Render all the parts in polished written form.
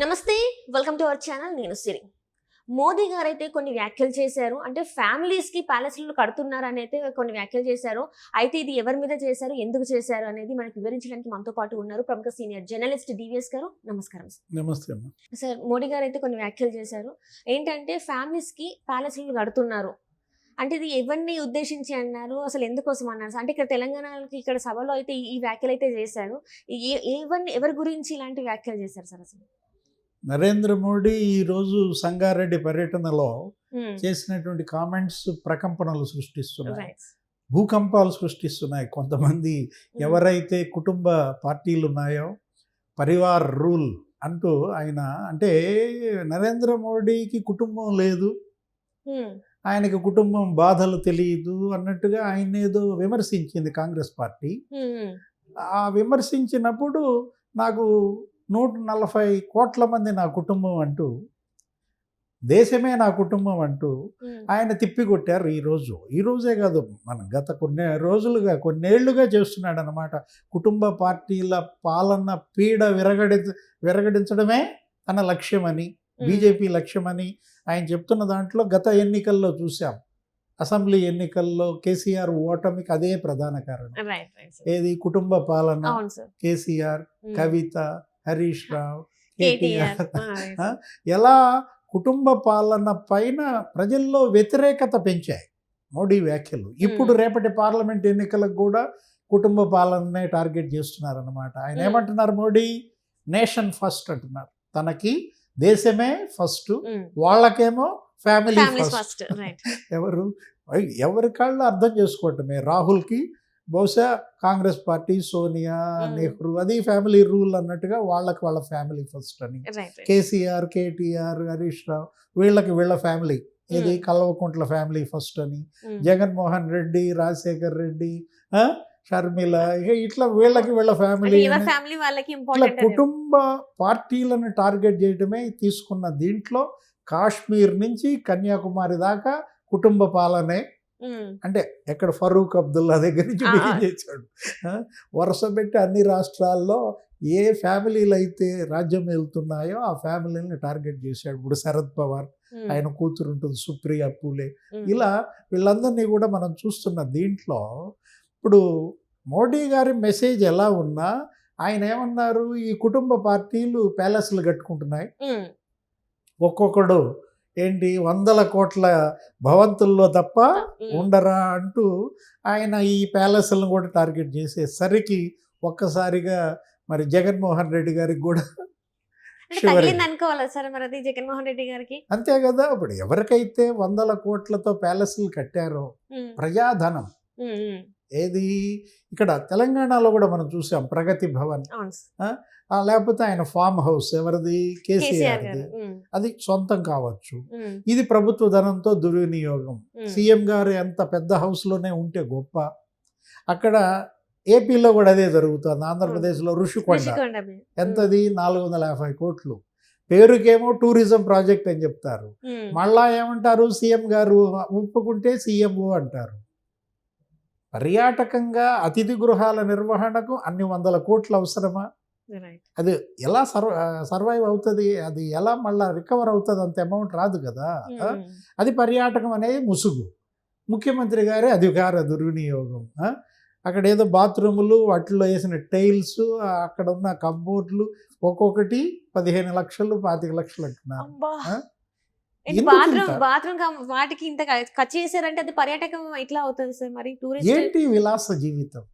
నమస్తే, welcome to our channel. నేను సిరి. మోదీ గారు అయితే కొన్ని వ్యాఖ్యలు చేశారు. అంటే ఫ్యామిలీస్ కి ప్యాలెస్లు కడుతున్నారు అని అయితే కొన్ని వ్యాఖ్యలు చేశారు. అయితే ఇది ఎవరి మీద చేశారు, ఎందుకు చేశారు అనేది మనకు వివరించడానికి మనతో పాటు ఉన్నారు ప్రముఖ సీనియర్ జర్నలిస్ట్ డివిఎస్ గారు. నమస్కారం సార్. నమస్తే అమ్మా. సార్, మోడీ గారు అయితే కొన్ని వ్యాఖ్యలు చేశారు. ఏంటంటే ఫ్యామిలీస్ కి ప్యాలెస్లు కడుతున్నారు అంటే ఇది ఎవరిని ఉద్దేశించి అన్నారు, అసలు ఎందుకోసం అన్నారు? అంటే ఇక్కడ తెలంగాణకి ఇక్కడ సభలో అయితే ఈ వ్యాఖ్యలు అయితే చేశారు. ఎవరి గురించి ఇలాంటి వ్యాఖ్యలు చేశారు సార్ అసలు? నరేంద్ర మోడీ ఈరోజు సంగారెడ్డి పర్యటనలో చేసినటువంటి కామెంట్స్ ప్రకంపనలు సృష్టిస్తున్నాయి, భూకంపాలు సృష్టిస్తున్నాయి. కొంతమంది ఎవరైతే కుటుంబ పార్టీలు ఉన్నాయో పరివార్ రూల్ అంటూ ఆయన, అంటే నరేంద్ర మోడీకి కుటుంబం లేదు, ఆయనకి కుటుంబం బాధలు తెలియదు అన్నట్టుగా ఆయన ఏదో విమర్శించింది కాంగ్రెస్ పార్టీ. ఆ విమర్శించినప్పుడు నాకు 140 కోట్ల మంది నా కుటుంబం అంటూ, దేశమే నా కుటుంబం అంటూ ఆయన తిప్పికొట్టారు. ఈరోజే కాదు, మనం గత కొన్నేళ్లుగా చేస్తున్నాడు అన్నమాట. కుటుంబ పార్టీల పాలన పీడ విరగడించడమే తన లక్ష్యమని, బీజేపీ లక్ష్యమని ఆయన చెప్తున్న దాంట్లో గత ఎన్నికల్లో చూసాం. అసెంబ్లీ ఎన్నికల్లో కేసీఆర్ ఓటమికి అదే ప్రధాన కారణం. ఏది? కుటుంబ పాలన. కేసీఆర్, కవిత, హరీష్ రావు, కేటీఆర్ ఎలా కుటుంబ పాలన పైన ప్రజల్లో వ్యతిరేకత పెంచాయి మోడీ వ్యాఖ్యలు. ఇప్పుడు రేపటి పార్లమెంట్ ఎన్నికలకు కూడా కుటుంబ పాలననే టార్గెట్ చేస్తున్నారన్నమాట. ఆయన ఏమంటున్నారు? మోడీ నేషన్ ఫస్ట్ అంటున్నారు. తనకి దేశమే ఫస్ట్, వాళ్ళకేమో ఫ్యామిలీ ఫస్ట్. ఎవరి కాళ్ళు అర్థం చేసుకోవటమే. రాహుల్కి బహుశా కాంగ్రెస్ పార్టీ, సోనియా, నెహ్రూ అది ఫ్యామిలీ రూల్ అన్నట్టుగా వాళ్ళ ఫ్యామిలీ ఫస్ట్ అని. కేసీఆర్, కేటీఆర్, హరీష్ రావు వీళ్ళ ఫ్యామిలీ ఇది కల్వకుంట్ల ఫ్యామిలీ ఫస్ట్ అని. జగన్మోహన్ రెడ్డి, రాజశేఖర్ రెడ్డి, షర్మిల, ఇట్లా వీళ్ళ ఫ్యామిలీ. ఇట్లా కుటుంబ పార్టీలను టార్గెట్ చేయడమే తీసుకున్న దీంట్లో కాశ్మీర్ నుంచి కన్యాకుమారి దాకా కుటుంబ పాలనే. అంటే ఎక్కడ ఫరూక్ అబ్దుల్లా దగ్గర నుంచి బిగిన్ చేశాడు. వరుస పెట్టి అన్ని రాష్ట్రాల్లో ఏ ఫ్యామిలీలు అయితే రాజ్యం వెళ్తున్నాయో ఆ ఫ్యామిలీని టార్గెట్ చేశాడు. ఇప్పుడు శరద్ పవార్, ఆయన కూతురు ఉంటుంది సుప్రియా పూలే, ఇలా వీళ్ళందరినీ కూడా మనం చూస్తున్న దీంట్లో. ఇప్పుడు మోడీ గారి మెసేజ్ ఎలా ఉన్నా ఆయన ఏమన్నారు? ఈ కుటుంబ పార్టీలు ప్యాలెస్లు కట్టుకుంటున్నాయి, ఒక్కొక్కడు ఏంటి 100 కోట్ల భవంతుల్లో తప్ప ఉండరా అంటూ ఆయన ఈ ప్యాలెస్లను కూడా టార్గెట్ చేసేసరికి ఒక్కసారిగా మరి జగన్మోహన్ రెడ్డి గారికి కూడా జగన్మోహన్ రెడ్డి గారికి అంతే కదా. ఇప్పుడు ఎవరికైతే 100 కోట్లతో ప్యాలెస్లు కట్టారో, ప్రజాధనం ఏది ఇక్కడ తెలంగాణలో కూడా మనం చూసాం, ప్రగతి భవన్, లేకపోతే ఆయన ఫామ్ హౌస్ ఎవరిది? కేసీఆర్ది. అది సొంతం కావచ్చు, ఇది ప్రభుత్వ ధనంతో దుర్వినియోగం. సీఎం గారు ఎంత పెద్ద హౌస్లోనే ఉంటే గొప్ప. అక్కడ ఏపీలో కూడా అదే జరుగుతుంది. ఆంధ్రప్రదేశ్లో ఋషికొండ ఎంతది? 450 కోట్లు. పేరుకేమో టూరిజం ప్రాజెక్ట్ అని చెప్తారు, మళ్ళా ఏమంటారు? సీఎం గారు ఒప్పుకుంటే సీఎంఓ అంటారు. పర్యాటకంగా అతిథి గృహాల నిర్వహణకు అన్ని 100 కోట్లు అవసరమా? అది ఎలా సర్వైవ్ అవుతుంది? అది ఎలా మళ్ళీ రికవర్ అవుతుంది? అంత అమౌంట్ రాదు కదా. అది పర్యాటకం అనేది ముసుగు. ముఖ్యమంత్రి గారే అధికార దుర్వినియోగం. అక్కడ ఏదో బాత్రూములు, వాటిలో వేసిన టైల్స్, అక్కడ ఉన్న కంబోర్డ్లు ఒక్కొక్కటి 15 లక్షలు 25 లక్షలు అంటున్నారు. వాటికి ఇంత ఖర్చు చేశారంటే అది పర్యాటకం ఎట్లా అవుతుంది సార్? మరి ఏంటి విలాస జీవితం?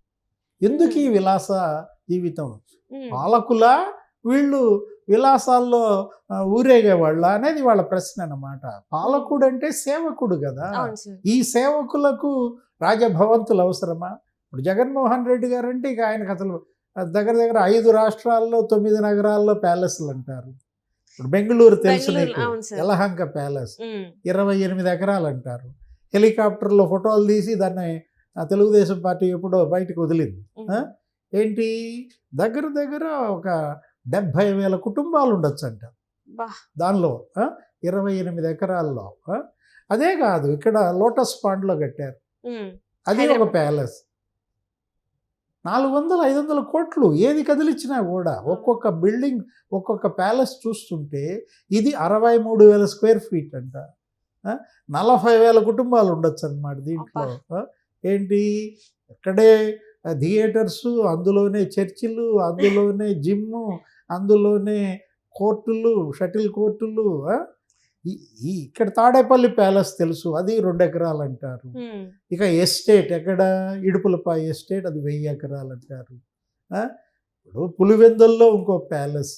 ఎందుకు ఈ విలాస జీవితం? పాలకుల వీళ్ళు విలాసాల్లో ఊరేగేవాళ్ళ అనేది వాళ్ళ ప్రశ్న అన్నమాట. పాలకుడు అంటే సేవకుడు కదా. ఈ సేవకులకు రాజభవంతులు అవసరమా? ఇప్పుడు జగన్మోహన్ రెడ్డి గారు అంటే ఇక ఆయనకు అసలు దగ్గర 5 రాష్ట్రాల్లో 9 నగరాల్లో ప్యాలెస్లు అంటారు. ఇప్పుడు బెంగళూరు తెలుసు నీకు, యలహంక ప్యాలెస్ 28 ఎకరాలు అంటారు. హెలికాప్టర్లో ఫోటోలు తీసి దాన్ని తెలుగుదేశం పార్టీ ఎప్పుడో బయటకు వదిలింది. ఏంటి? దగ్గర ఒక 70,000 కుటుంబాలు ఉండొచ్చు అంట దానిలో, 28 ఎకరాల్లో. అదే కాదు, ఇక్కడ లోటస్ పాండ్లో కట్టారు, అది ఒక ప్యాలెస్. 400-500 కోట్లు ఏది కదిలిచ్చినా కూడా ఒక్కొక్క బిల్డింగ్ ఒక్కొక్క ప్యాలెస్ చూస్తుంటే ఇది 63,000 స్క్వేర్ ఫీట్ అంట. 40,000 కుటుంబాలు ఉండొచ్చు అన్నమాట దీంట్లో. ఏంటి అక్కడే థియేటర్స్, అందులోనే చర్చిలు, అందులోనే జిమ్, అందులోనే కోర్టులు, షటిల్ కోర్టులు. ఇక్కడ తాడేపల్లి ప్యాలెస్ తెలుసు, అది 2 ఎకరాలు అంటారు. ఇక ఎస్టేట్ ఎక్కడ ఇడుపులపాయ ఎస్టేట్, అది 1000 ఎకరాలు అంటారు. ఇప్పుడు పులివెందుల్లో ఇంకో ప్యాలెస్.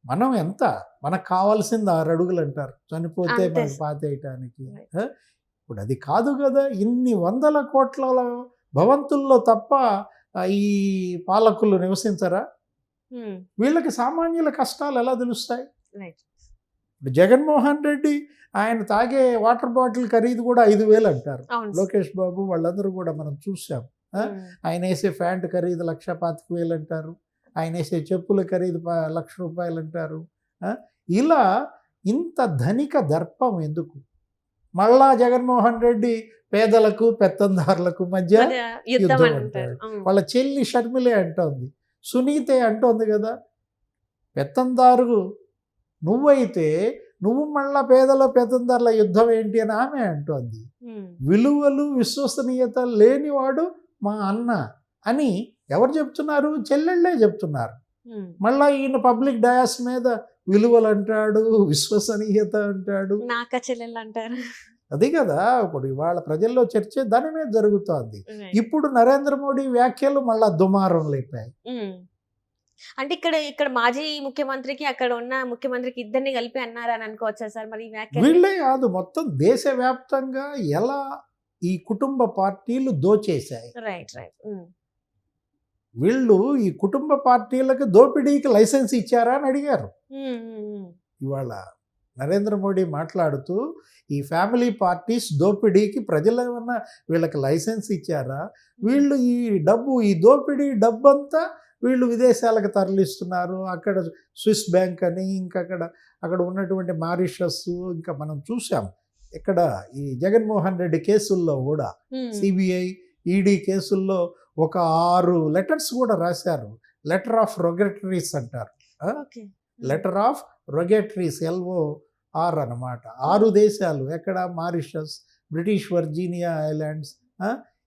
మనం ఎంత, మనకు కావాల్సింది 6 అడుగులు అంటారు, చనిపోతే అంతే మనకు సార్. పాతేయటానికి. ఇప్పుడు అది కాదు కదా, ఇన్ని 100 కోట్ల భవంతుల్లో తప్ప ఈ పాలకులు నివసించరా? వీళ్ళకి సామాన్యుల కష్టాలు ఎలా తెలుస్తాయి? రైట్. ఇప్పుడు జగన్మోహన్ రెడ్డి ఆయన తాగే వాటర్ బాటిల్ ఖరీదు కూడా 5,000 అంటారు. అవును సార్. లోకేష్ బాబు వాళ్ళందరూ కూడా మనం చూసాం. ఆయన వేసే ప్యాంట్ ఖరీదు 1,25,000 అంటారు. ఆయన వేసే చెప్పుల ఖరీదు 1,00,000 రూపాయలు అంటారు. ఇలా ఇంత ధనిక దర్పం ఎందుకు? మళ్ళా జగన్మోహన్ రెడ్డి పేదలకు పెత్తందారులకు మధ్య అదే యుద్ధం యుద్ధం అంటారు. అంటారు. వాళ్ళ చెల్లి షర్మిలే అంటోంది, సునీతే అంటోంది కదా, పెత్తందారు నువ్వైతే నువ్వు మళ్ళా పేదల పెత్తందారుల యుద్ధం ఏంటి అని ఆమె అంటోంది. విలువలు విశ్వసనీయత లేనివాడు మా అన్న అని ఎవరు చెప్తున్నారు? చెల్లెళ్ళే చెప్తున్నారు. మళ్ళా ఈయన పబ్లిక్ డయాస్ మీద విలువలు అంటాడు, విశ్వసనీయత అంటాడు. నాక చెల్లెళ్ళు అంటారు. అది కదా ఇప్పుడు ఇవాళ ప్రజల్లో చర్చ దాని మీద జరుగుతోంది. ఇప్పుడు నరేంద్ర మోడీ వ్యాఖ్యలు మళ్ళా దుమారం లేపాయి. అంటే ఇక్కడ మాజీ ముఖ్యమంత్రికి అక్కడ ఉన్న ముఖ్యమంత్రికి ఇద్దరిని కలిపి అన్నారు అని అనుకోవచ్చా సార్? మరి ఈ వ్యాఖ్యలు వీళ్ళే కాదు, మొత్తం దేశవ్యాప్తంగా ఎలా ఈ కుటుంబ పార్టీలు దోచేశాయి. Right right. వీళ్ళు ఈ కుటుంబ పార్టీలకు దోపిడీకి లైసెన్స్ ఇచ్చారా అని అడిగారు. ఇవాళ నరేంద్ర మోడీ మాట్లాడుతూ ఈ ఫ్యామిలీ పార్టీస్ దోపిడీకి ప్రజలు ఏమన్నా వీళ్ళకి లైసెన్స్ ఇచ్చారా? వీళ్ళు ఈ దోపిడీ డబ్బంతా వీళ్ళు విదేశాలకు తరలిస్తున్నారు. అక్కడ స్విస్ బ్యాంక్ అని, ఇంకా అక్కడ ఉన్నటువంటి మారిషస్, ఇంకా మనం చూసాం ఇక్కడ ఈ జగన్మోహన్ రెడ్డి కేసుల్లో కూడా సిబిఐ ఈడీ కేసుల్లో ఒక 6 లెటర్స్ కూడా రాశారు. లెటర్ ఆఫ్ రొగేటరీస్ అంటారు. లెటర్ ఆఫ్ రొగేటరీస్ LOR అన్నమాట. 6 దేశాలు ఎక్కడ మారిషస్, బ్రిటిష్ వర్జీనియా ఐలాండ్స్,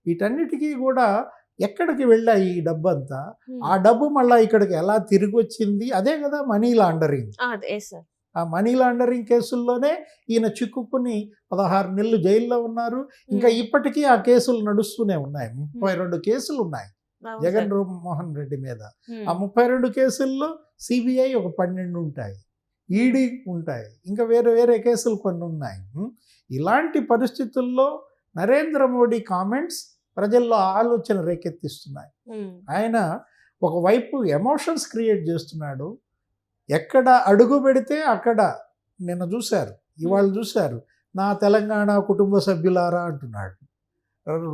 వీటన్నిటికీ కూడా ఎక్కడికి వెళ్ళాయి ఈ డబ్బు అంతా? ఆ డబ్బు మళ్ళీ ఇక్కడికి ఎలా తిరిగి వచ్చింది? అదే కదా మనీ లాండరింగ్. ఆ మనీ లాండరింగ్ కేసుల్లోనే ఈయన చిక్కుకుని 16 నెలలు జైల్లో ఉన్నారు. ఇంకా ఇప్పటికీ ఆ కేసులు నడుస్తూనే ఉన్నాయి. 32 కేసులు ఉన్నాయి జగన్ మోహన్ రెడ్డి మీద. ఆ 32 కేసుల్లో సిబిఐ ఒక 12 ఉంటాయి, ఈడీ ఉంటాయి, ఇంకా వేరే వేరే కేసులు కొన్ని ఉన్నాయి. ఇలాంటి పరిస్థితుల్లో నరేంద్ర మోడీ కామెంట్స్ ప్రజల్లో ఆలోచన రేకెత్తిస్తున్నాయి. ఆయన ఒకవైపు ఎమోషన్స్ క్రియేట్ చేస్తున్నాడు. ఎక్కడ అడుగు పెడితే అక్కడ నిన్న చూశారు, ఇవాళ చూశారు, నా తెలంగాణ కుటుంబ సభ్యులారా అంటున్నాడు.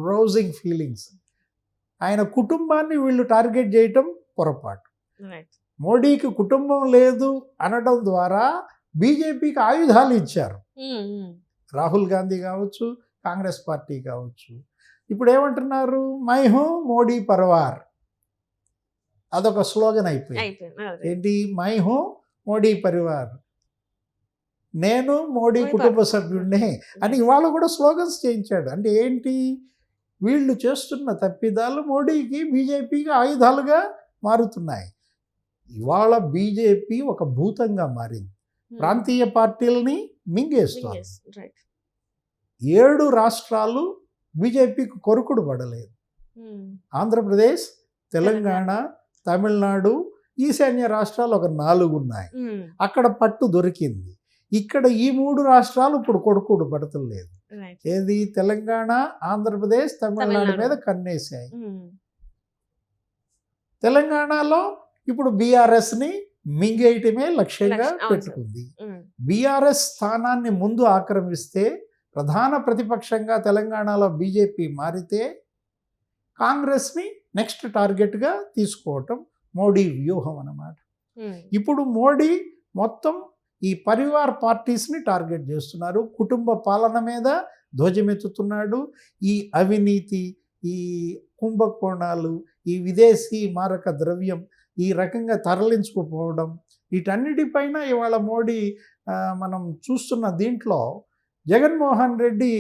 Rousing feelings. ఆయన కుటుంబాన్ని వీళ్ళు టార్గెట్ చేయటం పొరపాటు. మోడీకి కుటుంబం లేదు అనడం ద్వారా బీజేపీకి ఆయుధాలు ఇచ్చారు. రాహుల్ గాంధీ కావచ్చు, కాంగ్రెస్ పార్టీ కావచ్చు. ఇప్పుడు ఏమంటున్నారు? మై హూ మోడీ పర్వార్, అదొక స్లోగన్ అయిపోయింది. ఏంటి? మై హూ మోడీ పరివార్, నేను మోడీ కుటుంబ సభ్యుడినే అని ఇవాళ కూడా స్లోగన్స్ చేయించాడు. అంటే ఏంటి? వీళ్ళు చేస్తున్న తప్పిదాలు మోడీకి, బీజేపీకి ఆయుధాలుగా మారుతున్నాయి. ఇవాళ బీజేపీ ఒక భూతంగా మారింది, ప్రాంతీయ పార్టీలని మింగేస్తుంది. 7 రాష్ట్రాలు బీజేపీకి కొరుకుడు పడలేదు. ఆంధ్రప్రదేశ్, తెలంగాణ, తమిళనాడు, ఈశాన్య రాష్ట్రాలు ఒక 4 ఉన్నాయి. అక్కడ పట్టు దొరికింది. ఇక్కడ ఈ 3 రాష్ట్రాలు ఇప్పుడు కొడుకుడు పడతలేదు. ఏది? తెలంగాణ, ఆంధ్రప్రదేశ్, తమిళనాడు మీద కన్నేశాయి. తెలంగాణలో ఇప్పుడు బీఆర్ఎస్ని మింగేయటమే లక్ష్యంగా పెట్టుకుంది. బీఆర్ఎస్ స్థానాన్ని ముందు ఆక్రమిస్తే, ప్రధాన ప్రతిపక్షంగా తెలంగాణలో బీజేపీ మారితే, కాంగ్రెస్ని నెక్స్ట్ టార్గెట్గా తీసుకోవటం మోడీ వ్యూహం అన్నమాట. ఇప్పుడు మోడీ మొత్తం ఈ పరివార్ పార్టీస్ని టార్గెట్ చేస్తున్నారు. కుటుంబ పాలన మీద ధ్వజమెత్తుతున్నాడు. ఈ అవినీతి, ఈ ఈ కుంభకోణాలు, ఈ విదేశీ మారక ద్రవ్యం ఈ రకంగా తరలించుకుపోవడం, వీటన్నిటిపైన ఇవాళ మోడీ మనం చూస్తున్న దీంట్లో జగన్మోహన్ రెడ్డి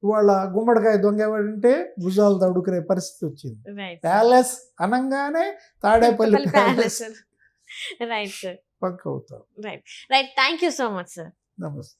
ఇవాళ గుమ్మడికాయ దొంగ ఎవడంటే భుజాలు తడుకునే పరిస్థితి వచ్చింది. ప్యాలెస్ అనగానే తాడేపల్లి ప్యాలెస్ రైట్ సార్, పక్క అవుతాం. Right. Thank you so much sir. నమస్తే.